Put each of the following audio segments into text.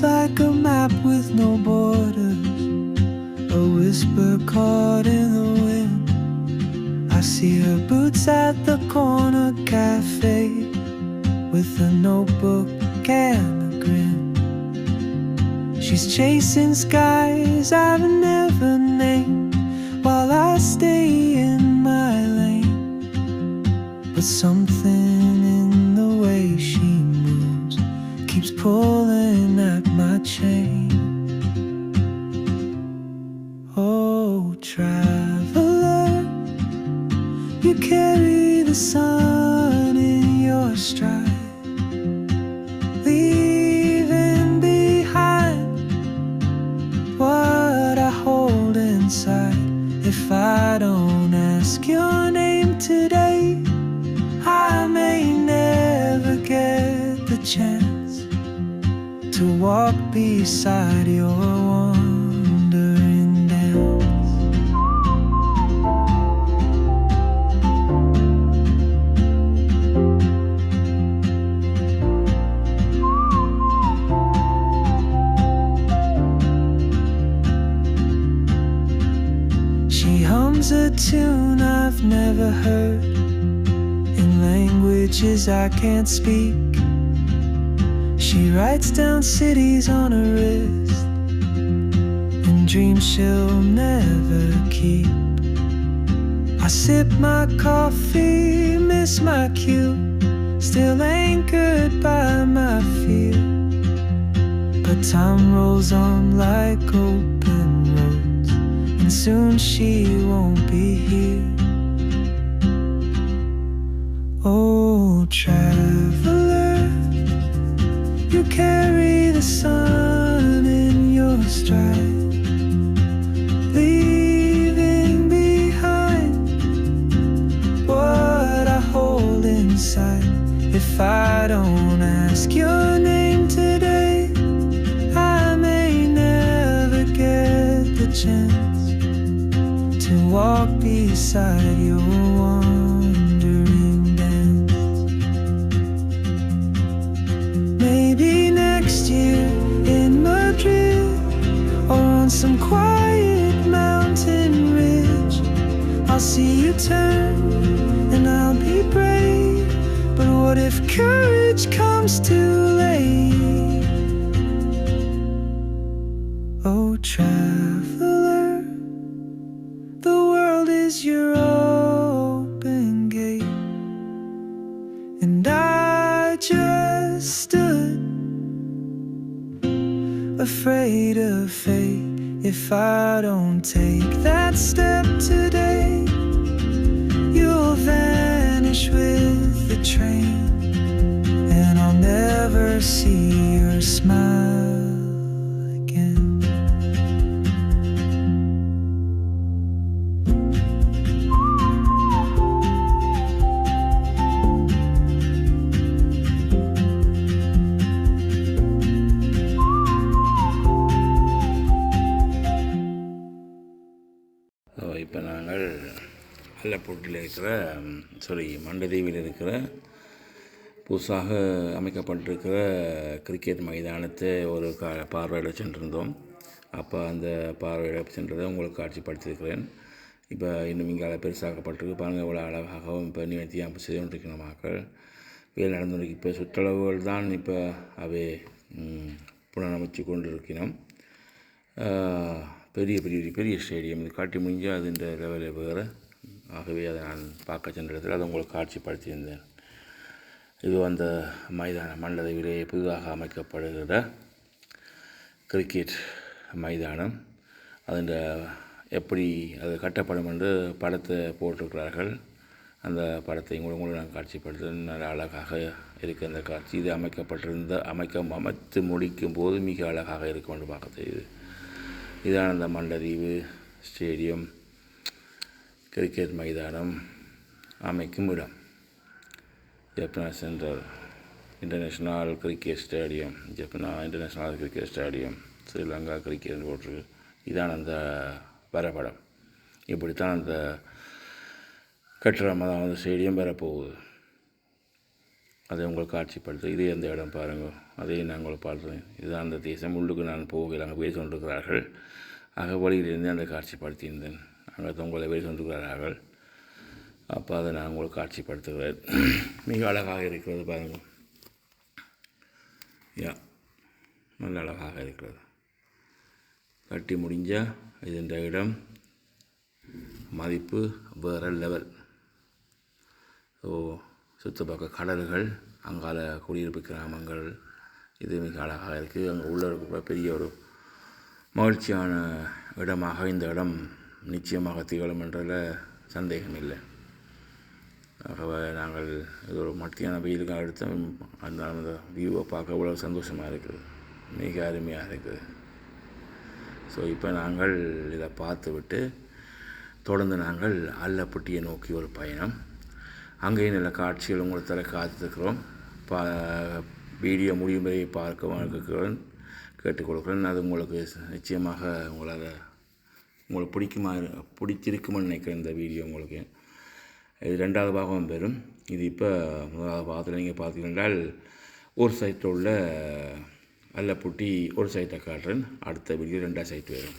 moves like a map with no borders, a whisper caught in the wind. I see her boots at the corner cafe with a notebook and a grin. She's chasing skies I've never named while I stay in my lane. But something in the way she moves keeps pulling at my chain. Oh, traveler, you carry the sun in your stride, leaving behind what I hold inside. If I don't ask your name today, I may never get the chance to walk beside your wandering dance. She hums a tune I've never heard in languages I can't speak. She writes down cities on her wrist and dreams she'll never keep. I sip my coffee, miss my cue, still anchored by my fear. But time rolls on like open roads, and soon she won't be here. Oh, traveler, you carry the sun in your stride, leaving behind what I hold inside. If I don't ask your name today, I may never get the chance to walk beside your wandering dance. Maybe next year in Madrid or on some quiet mountain ridge, I'll see you turn and I'll be brave. But what if courage comes too late? Oh, traveler, the world is your open gate, and I just stood afraid of fate. If I don't take that step today, you'll vanish with the train, and I'll never see your smile again. இப்போ நாங்கள் அல்லப்பூட்டில் இருக்கிற மண்டதீவில் இருக்கிற புதுசாக அமைக்கப்பட்டிருக்கிற cricket மைதானத்தை ஒரு பார்வையிட சென்றிருந்தோம். அப்போ அந்த பார்வையிட சென்றதை உங்களுக்கு காட்சிப்படுத்தியிருக்கிறேன். இப்போ இன்னும் இங்கே பெருசாக்கப்பட்டிருக்கு பாருங்கள், எவ்வளோ அழகாகவும் இப்போ நிவர்த்தியாக செய்து கொண்டிருக்கிற மக்கள் வேலை நடந்துருக்கு. இப்போ சுற்றளவுகள் தான் இப்போ அவை புனரமைச்சு கொண்டிருக்கிறோம். பெரிய பெரிய பெரிய ஸ்டேடியம் இது காட்டி முடிஞ்சால் அது இந்த லெவலில் வேறு. ஆகவே அதை நான் பார்க்க சென்ற இடத்துல அதை உங்களுக்கு காட்சிப்படுத்தியிருந்தேன். இது அந்த மைதானம் மண்டதீவிலே புதிதாக அமைக்கப்படுகிற கிரிக்கெட் மைதானம். அதில் எப்படி அது கட்டப்படும் என்று படத்தை போட்டிருக்கிறார்கள். அந்த படத்தை கூட நான் காட்சிப்படுத்த நல்ல அழகாக இருக்குது அந்த காட்சி. இது அமைத்து முடிக்கும் போது மிக அழகாக இருக்கும் என்று பார்க்க தெரியுது. இதான அந்த மண்டதீவு ஸ்டேடியம் கிரிக்கெட் மைதானம் அமைக்கும் இடம். Jaffna central international cricket stadium, Jaffna international cricket stadium, Sri Lanka cricket போட்டிருக்கு. இதான அந்த வரைபடம். இப்படித்தான் அந்த கட்டிடம், அதாவது ஸ்டேடியம் வரப்போகுது. அதை உங்களுக்கு காட்சிப்படுத்து. இதே அந்த இடம் பாருங்கள், அதையும் நான் உங்களுக்கு பார்த்துறேன். இதுதான் அந்த தேசம். உள்ளுக்கு நான் போகல, அங்கே பேசி கொண்டிருக்கிறார்கள். ஆக வழியிலிருந்து அந்த காட்சிப்படுத்தியிருந்தேன். அங்கே உங்களை பேசி கொண்டிருக்கிறார்கள். அப்போ அதை நான் உங்களுக்கு காட்சிப்படுத்துகிறேன். மிக அழகாக இருக்கிறது பாருங்கள். நல்ல அழகாக இருக்கிறது. கட்டி முடிஞ்சால் இது இந்த இடம் மதிப்பு வேறு லெவல். ஸோ சுற்று பக்க கடல்கள், அங்கால குடியிருப்பு கிராமங்கள், இது மிக அழகாக இருக்குது. அங்கே உள்ள இருக்கிற பெரிய ஒரு மகிழ்ச்சியான இடமாக இந்த இடம் நிச்சயமாக திகழும் என்றதில் சந்தேகம் இல்லை. ஆகவே நாங்கள் இது ஒரு மத்தியான வெயிலுக்காக எடுத்து அந்த வியூவை பார்க்க இவ்வளோ சந்தோஷமாக இருக்குது, மிக அருமையாக இருக்குது. ஸோ இப்போ நாங்கள் இதை பார்த்து விட்டு தொடர்ந்து நாங்கள் அல்லப்பட்டியை நோக்கி ஒரு பயணம். அங்கேயும் நல்ல காட்சிகள் உங்களை தர காத்துக்கிறோம். வீடியோ முடியும் வரை பார்க்க கேட்டுக்கொள்கிறேன். அது உங்களுக்கு நிச்சயமாக உங்களுக்கு பிடிச்சிருக்குமென்னு நினைக்கிறேன். இந்த வீடியோ உங்களுக்கு இது 2வது பாகம் பெறும். இது இப்போ முதலாவது பாகத்தில் நீங்கள் பார்த்தீங்கன்றால் ஒரு சைட்டில் உள்ள அல்லப்பட்டி ஒரு சைட்டை காட்டுறேன். அடுத்த வீடியோ 2வது சைட் வரும்.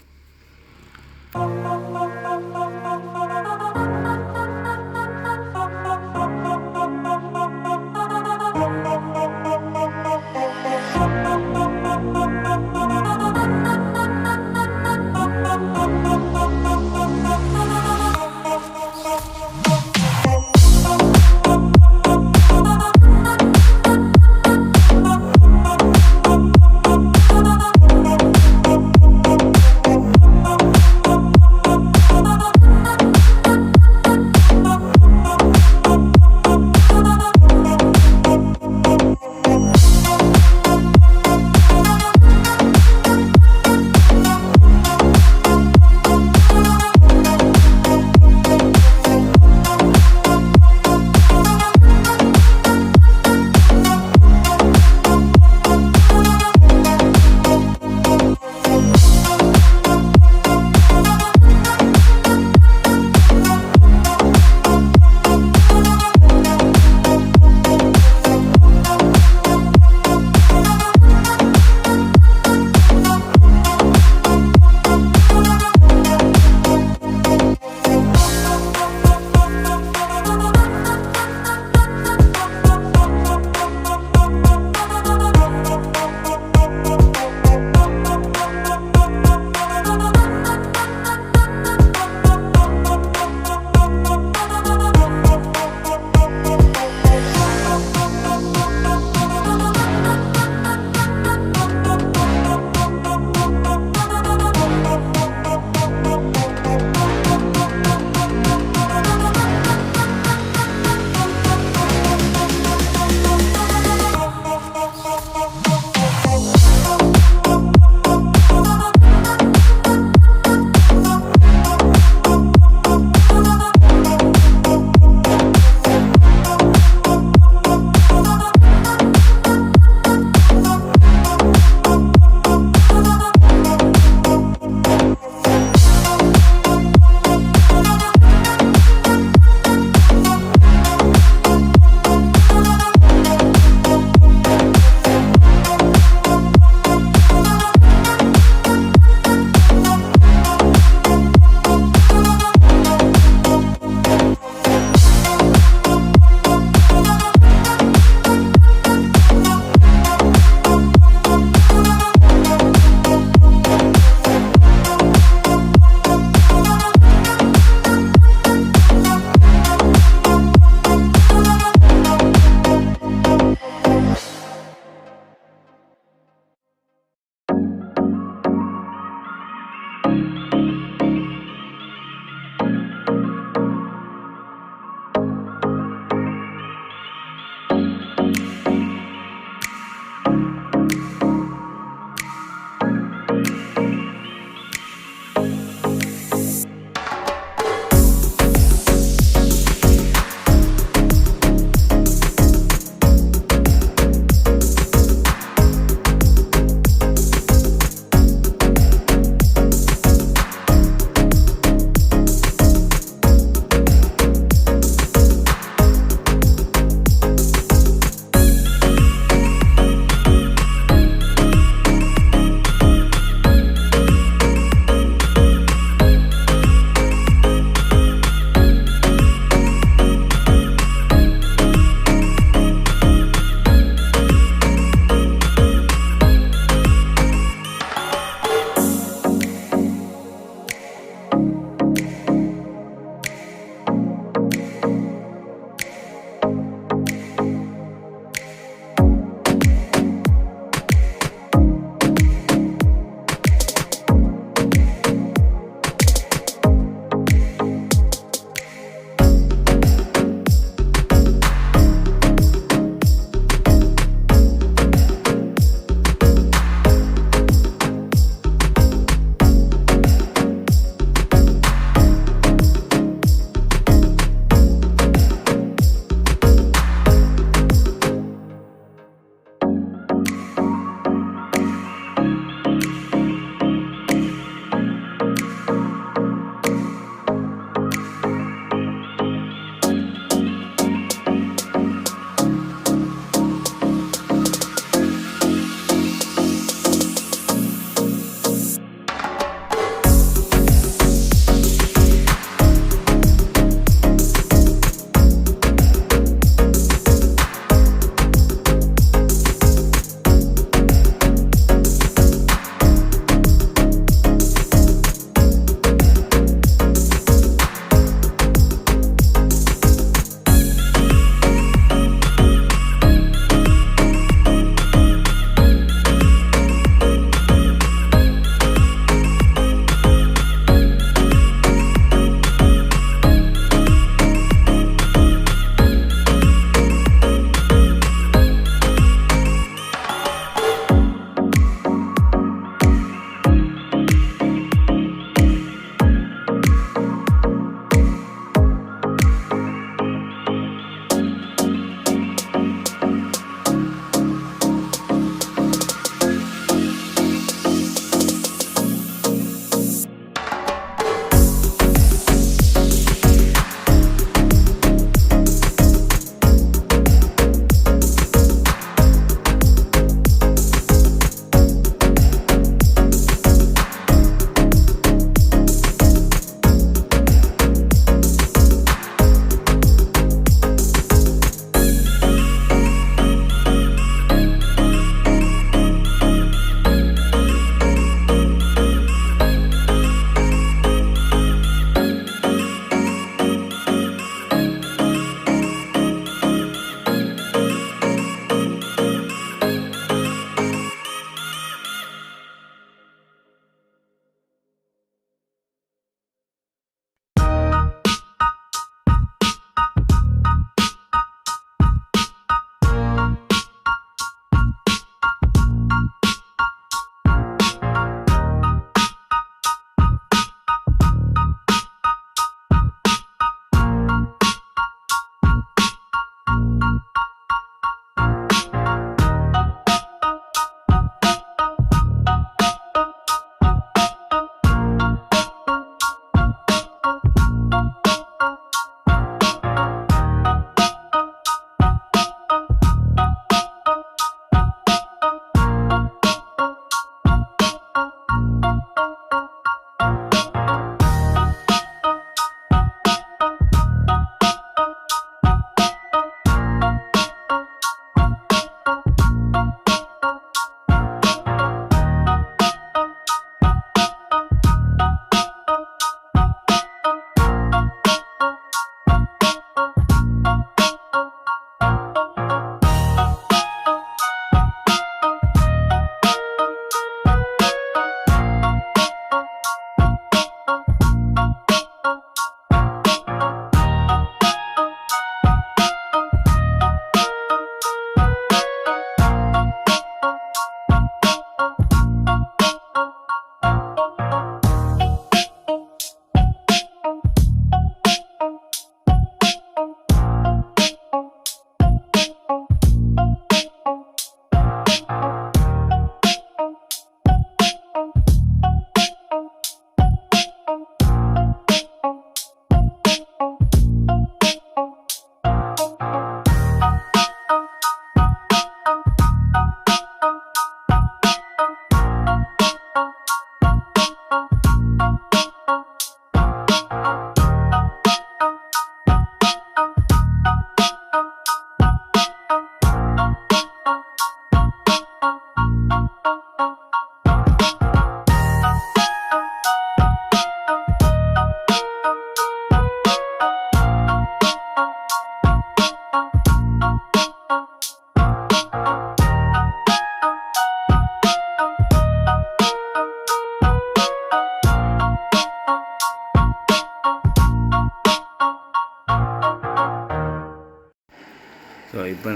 ஸோ இப்போ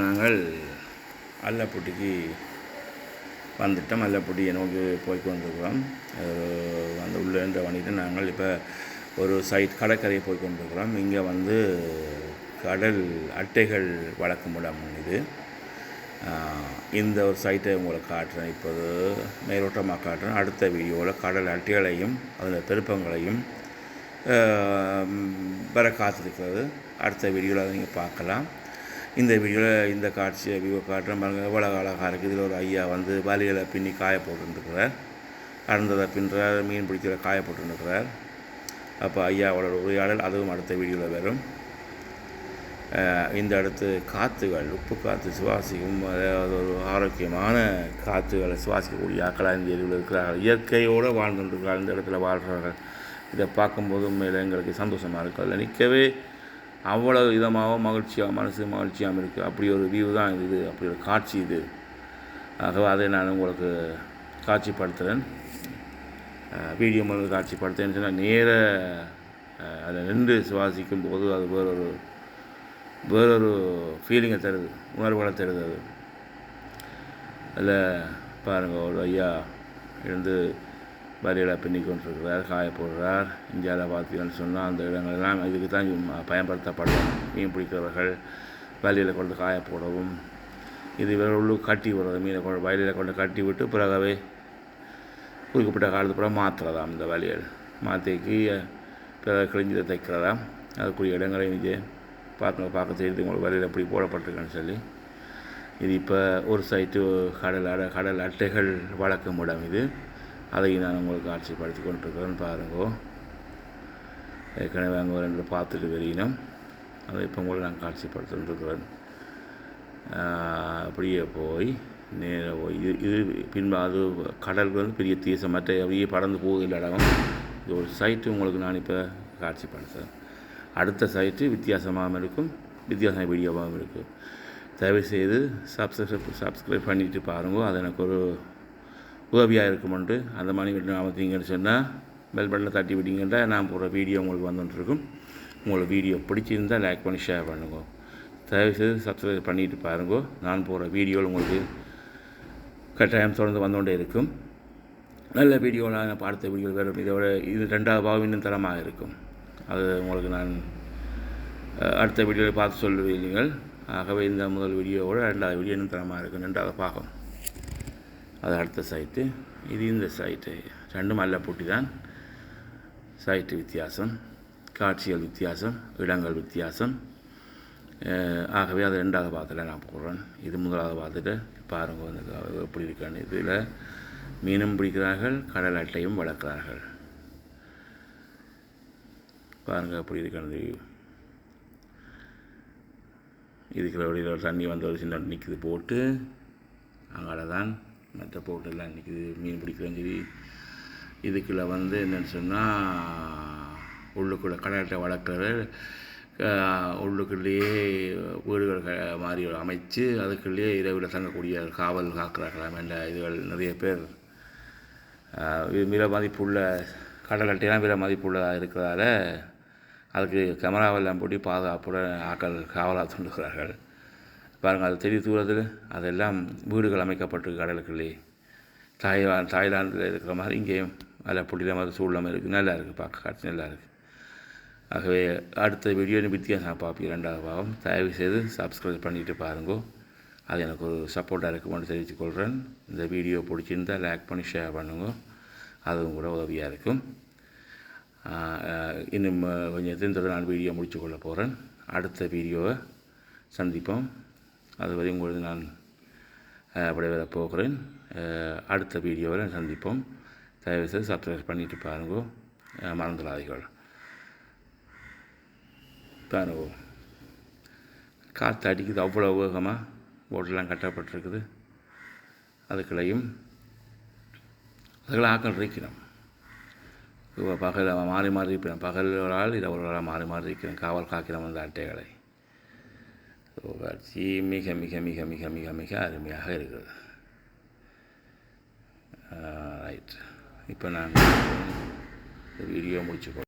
நாங்கள் அல்லப்பட்டிக்கு வந்துட்டோம். அல்லப்பட்டியை நோக்கி போய் கொண்டிருக்கிறோம். அந்த உள்ளேன்ற வண்டிட்டு நாங்கள் இப்போ ஒரு சைட் கடற்கரையை போய் கொண்டிருக்கிறோம். இங்கே வந்து கடல் அட்டைகள் வளர்க்கும் இடம் இது. இந்த ஒரு சைட்டை உங்களுக்கு காட்டுறேன். இப்போது மேலோட்டமாக காட்டுறேன். அடுத்த வீடியோவில் கடல் அட்டைகளையும் அதில் திருப்பங்களையும் வர காத்திருக்கிறது. அடுத்த வீடியோவில் அதை நீங்கள் பார்க்கலாம். இந்த வீடியோவில் இந்த காட்சியை காட்டுறேன் பாருங்கள். எவ்வளோ அழகாக இருக்குது. இதில் ஒரு ஐயா வந்து வலைகளை பின்னி காய போட்டுருக்கிறார். அறந்ததை பின்னுறார், மீன் பிடிக்கிற காய போட்டுருக்கிறார். அப்போ ஐயாவோட உரையாடல் அதுவும் அடுத்த வீடியோவில் வரும். இந்த அடுத்து காற்றுகள், உப்பு காற்று சுவாசிக்கும், அதாவது ஒரு ஆரோக்கியமான காற்றுகளை சுவாசிக்கக்கூடிய ஆக்களாக இந்த ஏரியில் இருக்கிறார்கள். இயற்கையோடு வாழ்ந்துட்டுருக்கிறார்கள். இந்த இடத்துல வாழ்கிறார்கள். இதை பார்க்கும்போது உண்மையில் எங்களுக்கு சந்தோஷமாக இருக்குது. அதில் நிற்கவே அவ்வளோ இதமாகவும் மகிழ்ச்சியாக மனசு மகிழ்ச்சியாகவும் இருக்குது. அப்படி ஒரு வியூ தான் இது, அப்படி ஒரு காட்சி இது. ஆகவே அதை நான் உங்களுக்கு காட்சிப்படுத்துகிறேன். வீடியோ மூலம் காட்சிப்படுத்துறேன்னு சொன்னால் நேர அதில் நின்று சுவாசிக்கும் போது அது வேறொரு ஃபீலிங்கை தருது, உணர்வுகளை தருது. அது அதில் பாருங்கள், ஒரு ஐயா இருந்து வரியில் பின்னி கொண்டிருக்கிறார், காய போடுறார். இந்தியாவில் பார்த்தீங்கன்னு சொன்னால் அந்த இடங்கள்லாம் இதுக்கு தான் பயன்படுத்தப்படும். மீன் பிடிக்கிறவர்கள் வலையில் கொண்டு காய போடவும், இது வேறு உள்ளுக்கு கட்டி விடுறது. மீனை கொண்டு வயலில் கொண்டு கட்டி விட்டு பிறகவே குறிப்பிட்ட காலத்து பிறகு மாற்றுறதாம். இந்த வலையில் மாற்றிக்கு பிறகு கிழிஞ்சதை தைக்கிறதாம். அதுக்குரிய இடங்களை இங்கே பார்க்க தெரியுது உங்களுக்கு வலையில் எப்படி போடப்பட்டிருக்குன்னு சொல்லி. இது இப்போ ஒரு சைட்டு கடல் அட்டைகள் வளர்க்கும் இடம் இது. அதையும் நான் உங்களுக்கு காட்சிப்படுத்தி கொண்டிருக்கிறேன்னு பாருங்கோ. ஏற்கனவே அங்கே ரெண்டு பார்த்துட்டு வெறியினோம். அதை இப்போ உங்களுக்கு நான் காட்சிப்படுத்திருக்கிறேன். அப்படியே போய் நேராக போய் இது பின்பு அது கடல் வந்து பெரிய தீசம் மற்ற அப்படியே பறந்து போகுதில்லை இடம். இது ஒரு சைட்டு உங்களுக்கு நான் இப்போ காட்சிப்படுத்துகிறேன். அடுத்த சைட்டு வித்தியாசமாகவும் இருக்கும், வித்தியாசமான வீடியோவாகவும் இருக்கும். தயவுசெய்து சப்ஸ்கிரைப் பண்ணிட்டு பாருங்க. அது எனக்கு ஒரு உதவியாக இருக்குமெண்டு. அந்த மாதிரி அமர்த்திங்கன்னு சொன்னால் பெல் பட்டனில் தட்டி விட்டீங்கன்னா நான் போகிற வீடியோ உங்களுக்கு வந்துட்டுருக்கும். உங்களுக்கு வீடியோ பிடிச்சிருந்தால் லைக் பண்ணி ஷேர் பண்ணுங்க. தயவுசெய்து சப்ஸ்கிரைப் பண்ணிட்டு பாருங்க. நான் போகிற வீடியோவில் உங்களுக்கு கட்டாயம் தொடர்ந்து வந்துகொண்டே இருக்கும். நல்ல வீடியோவில் நான் பார்த்த வீடியோ வேறு இதோட இது 2வது பாகம் இன்னும் தரமாக இருக்கும். அது உங்களுக்கு நான் அடுத்த வீடியோவில் பார்த்து சொல்லுவீங்கள். ஆகவே இந்த முதல் வீடியோவோட 2வது வீடியோ இன்னும் தரமாக இருக்கும். 2வது பாகம் அது அடுத்த சைட்டு. இது இந்த சைட்டு. ரெண்டும் அல்லப்பட்டி தான். சைட்டு வித்தியாசம், காட்சிகள் வித்தியாசம், இடங்கள் வித்தியாசம். ஆகவே அது 2வது பாகத்தில் நான் போடுறேன். இது 1வது பார்த்துட்டு பாருங்கள் எப்படி இருக்கான்னு. இதில் மீனும் பிடிக்கிறார்கள், கடல் அட்டையும் வளர்க்கிறார்கள். பாருங்கள் எப்படி இருக்கானது. இதுக்குள்ள வழியில் தண்ணி வந்த ஒரு சின்ன நிற்கிது போட்டு. அங்கால தான் மற்ற போட்டெல்லாம் நிற்கிது மீன் பிடிக்கிறோம். சரி, இதுக்குள்ளே வந்து என்னென்னு சொன்னால் உள்ளுக்குள்ளே கடலை வளர்க்குறது உள்ளுக்குள்ளேயே வீடுகள் மாதிரி அமைச்சு அதுக்குள்ளேயே இரவில் தங்கக்கூடிய காவல் காக்கிறார்களாம் என்ற இதுகள் நிறைய பேர். விலை மதிப்புள்ள கடல் அட்டையெல்லாம் விலை மதிப்புள்ளதாக இருக்கிறதால அதுக்கு கேமராவெல்லாம் போட்டு பாதுகாப்புடன் ஆக்கள் காவலாக தூண்டுகிறார்கள். பாருங்கள், அது தெரிய தூரத்தில் அதெல்லாம் வீடுகள் அமைக்கப்பட்டிருக்கு கடலுக்குள்ளே. தாய்லாந்தில் இருக்கிற மாதிரி இங்கேயும் அதில் புள்ளில மாதிரி சூழ்நிலை இருக்குது. நல்லா இருக்குது, பார்க்க காட்சி நல்லா இருக்குது. ஆகவே அடுத்த வீடியோ வித்தியாசம் பார்ப்பீங்க 2வது பாகம். தயவு செய்து சப்ஸ்கிரைப் பண்ணிவிட்டு பாருங்கோ. அது எனக்கு ஒரு சப்போர்ட்டாக இருக்குமென்னு தெரிவித்துக்கொள்கிறேன். இந்த வீடியோ பிடிச்சிருந்தால் லைக் பண்ணி ஷேர் பண்ணுங்க. அதுவும் கூட உதவியாக இருக்கும். இன்னும் கொஞ்சம் நான் வீடியோ முடித்து கொள்ள போகிறேன். அடுத்த வீடியோவை சந்திப்போம். அதுவரை உங்களுக்கு நான் விடைபெற போகிறேன். அடுத்த வீடியோவில் சந்திப்போம். தயவுசெய்து சப்ஸ்கிரைப் பண்ணிவிட்டு பாருங்க. மறந்துடாதீர்கள். பாருங்க, காற்று அடிக்குது அவ்வளோ வேகமாக. போட்டெல்லாம் கட்டப்பட்டிருக்குது. அதுக்குள்ளையும் அதுகளை ஆக்கள் இருக்கிறோம். பகல் மாறி மாறி இருக்கிறேன். பகல் ஒரு ஆள், இரவு ஒரு ஆள் மாறி மாறி இருக்கிறேன். காவல் காக்கிறோம் அந்த அட்டைகளை. ஸோ காட்சி மிக மிக மிக மிக மிக மிக அருமையாக இருக்குது. ரைட், இப்போ நாங்கள் வீடியோ முடிச்சுக்கொள்வோம்.